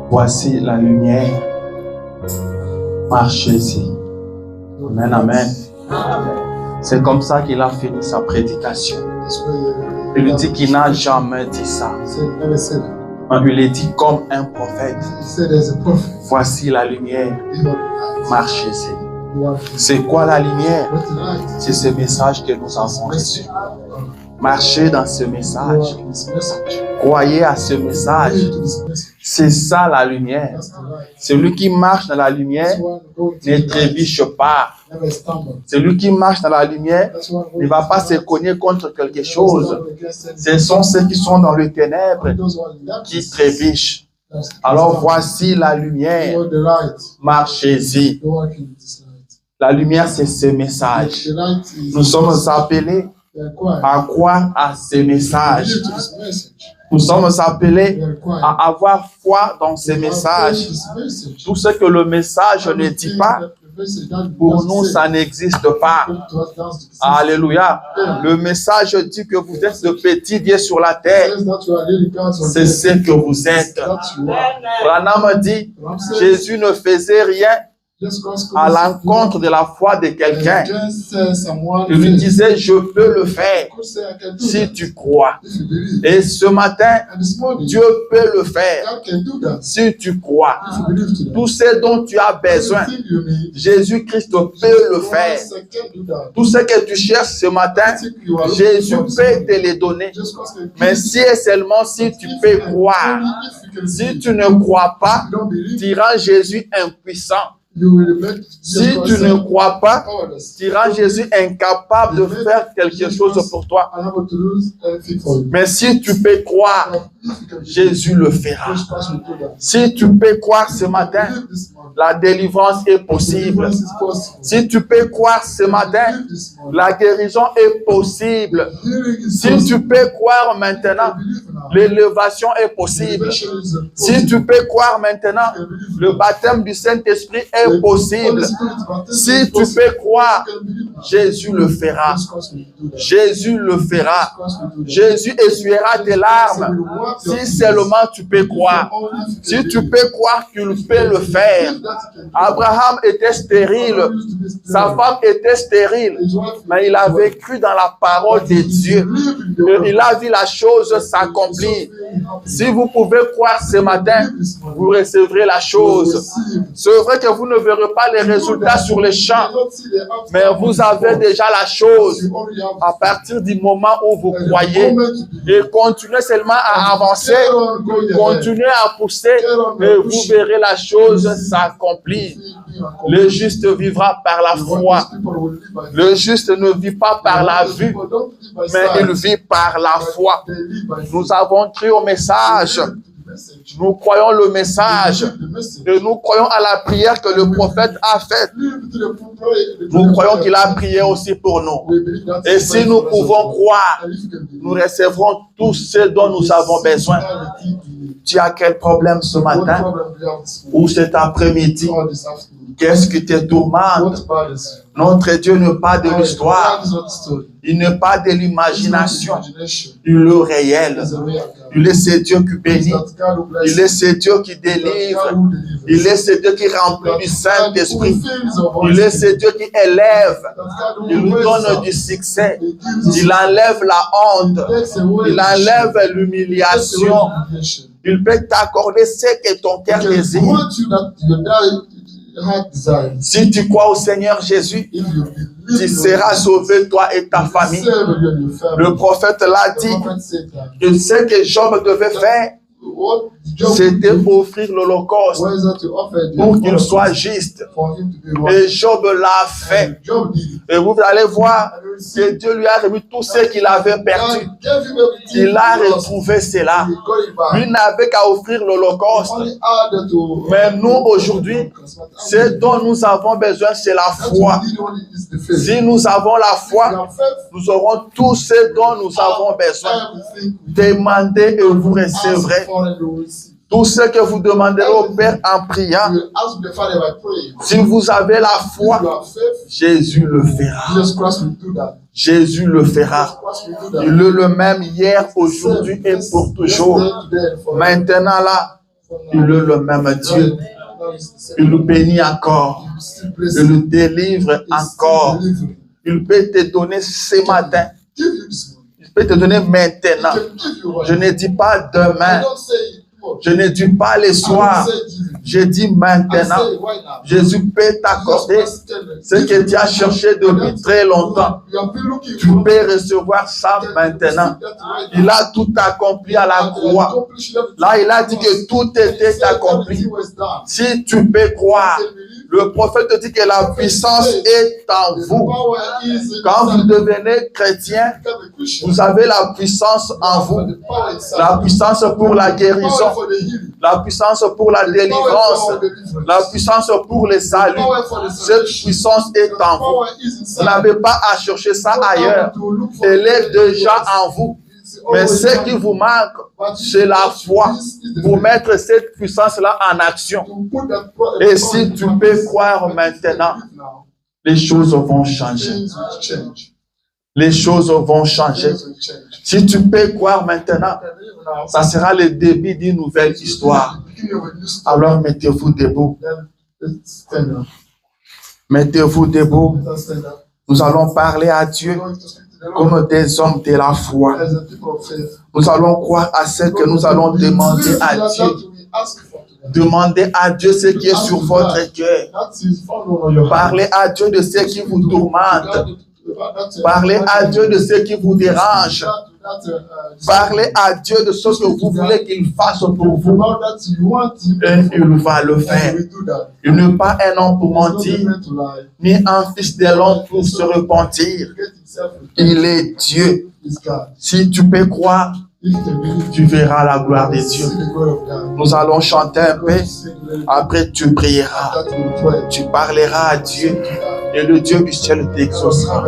Voici la lumière. Marchez-y. Amen, amen. C'est comme ça qu'il a fini sa prédication. Il lui dit qu'il n'a jamais dit ça. Il lui dit comme un prophète. Voici la lumière. Marchez-y. C'est quoi la lumière? C'est ce message que nous avons reçu. Marchez dans ce message. Croyez à ce message. C'est ça la lumière. Celui qui marche dans la lumière ne trébuche pas. Celui qui marche dans la lumière ne va pas se cogner contre quelque chose. Ce sont ceux qui sont dans les ténèbres qui trébuchent. Alors voici la lumière. Marchez-y. La lumière, c'est ce message. Nous sommes appelés à croire à ce message. Nous sommes appelés à avoir foi dans ce message. Tout ce que le message ne dit pas, pour nous, ça n'existe pas. Alléluia. Le message dit que vous êtes le petit Dieu sur la terre. C'est ce que vous êtes. Branham dit, Jésus ne faisait rien à l'encontre de la foi de quelqu'un. Il lui disait, je peux le faire si tu crois. Et ce matin, Dieu peut le faire si tu crois. Tout ce dont tu as besoin, Jésus-Christ peut le faire. Tout ce que tu cherches ce matin, Jésus peut te le donner. Mais si et seulement si tu peux croire. Si tu ne crois pas, tu rends Jésus impuissant. Si tu ne crois pas, tu rends Jésus incapable de faire quelque chose pour toi. Mais si tu peux croire, Jésus le fera. Si tu peux croire ce matin, la délivrance est possible. Si tu peux croire ce matin, la guérison est possible. Si tu peux croire maintenant, l'élévation est possible. Si tu peux croire maintenant, le baptême du Saint-Esprit est possible. Si tu peux croire, Jésus le fera. Jésus le fera. Jésus essuiera tes larmes. Si seulement tu peux croire. Si tu peux croire qu'il peut le faire. Abraham était stérile. Sa femme était stérile. Mais il avait cru dans la parole de Dieu. Et il a vu la chose s'accomplir. Si vous pouvez croire ce matin, vous recevrez la chose. C'est vrai que vous ne verrez pas les résultats sur les champs, mais vous avez déjà la chose à partir du moment où vous croyez. Et continuez seulement à avancer, continuez à pousser et vous verrez la chose s'accomplir. Le juste vivra par la foi. Le juste ne vit pas par la vue, mais il vit par la foi. Nous avons cru au message. Nous croyons le message et nous croyons à la prière que le prophète a faite. Nous croyons qu'il a prié aussi pour nous. Et si nous pouvons croire, nous recevrons tout ce dont nous avons besoin. Tu as quel problème ce matin ou cet après-midi? Qu'est-ce qui te tourmente? Notre Dieu n'est pas de l'histoire. Il n'est pas de l'imagination. Il est le réel. Il est ce Dieu qui bénit. Il est ce Dieu qui délivre. Il est ce Dieu qui remplit du Saint-Esprit. Il est ce Dieu qui élève. Il nous donne du succès. Il enlève la honte. Il enlève l'humiliation. Il peut t'accorder ce que ton cœur désire. Si tu crois au Seigneur Jésus, tu seras sauvé, toi et ta famille. Le prophète l'a dit, que ce que Job devait faire, c'était offrir l'Holocauste pour qu'il soit juste. Et Job l'a fait. Et vous allez voir que Dieu lui a remis tout ce qu'il avait perdu. Il a retrouvé cela. Lui n'avait qu'à offrir l'Holocauste. Mais nous, aujourd'hui, ce dont nous avons besoin, c'est la foi. Si nous avons la foi, nous aurons tout ce dont nous avons besoin. Demandez et vous recevrez. Tout ce que vous demanderez au Père en priant, si vous avez la foi, Jésus le fera. Jésus le fera. Il est le même hier, aujourd'hui et pour toujours. Maintenant là, Il est le même Dieu. Il nous bénit encore. Il nous délivre encore. Il peut te donner ce matin. Il peut te donner maintenant. Je ne dis pas demain. Je ne dis pas le soir. Je dis maintenant. Jésus peut t'accorder ce que tu as cherché depuis très longtemps. Tu peux recevoir ça maintenant. Il a tout accompli à la croix. Là, il a dit que tout était accompli. Si tu peux croire, le prophète te dit que la puissance est en vous. Quand vous devenez chrétien, vous avez la puissance en vous. La puissance pour la guérison. La puissance pour la délivrance. La puissance pour le salut. Cette puissance est en vous. Vous n'avez pas à chercher ça ailleurs. Elle est déjà en vous. Mais ce qui vous manque, c'est la foi pour mettre cette puissance-là en action. Et si tu peux croire maintenant, les choses vont changer. Les choses vont changer. Si tu peux croire maintenant, ça sera le début d'une nouvelle histoire. Alors mettez-vous debout. Mettez-vous debout. Nous allons parler à Dieu comme des hommes de la foi. Nous allons croire à ce que nous allons demander à Dieu. Demandez à Dieu ce qui est sur votre cœur. Parlez à Dieu de ce qui vous tourmente. Parlez à Dieu de ce qui vous dérange. Parlez à Dieu de ce que vous voulez qu'il fasse pour vous. Et il va le faire. Il n'est pas un homme pour mentir, ni un fils de l'homme pour se repentir. Il est Dieu. Si tu peux croire, tu verras la gloire de Dieu. Nous allons chanter un peu. Après, tu prieras. Tu parleras à Dieu. Et le Dieu du ciel t'exaucera.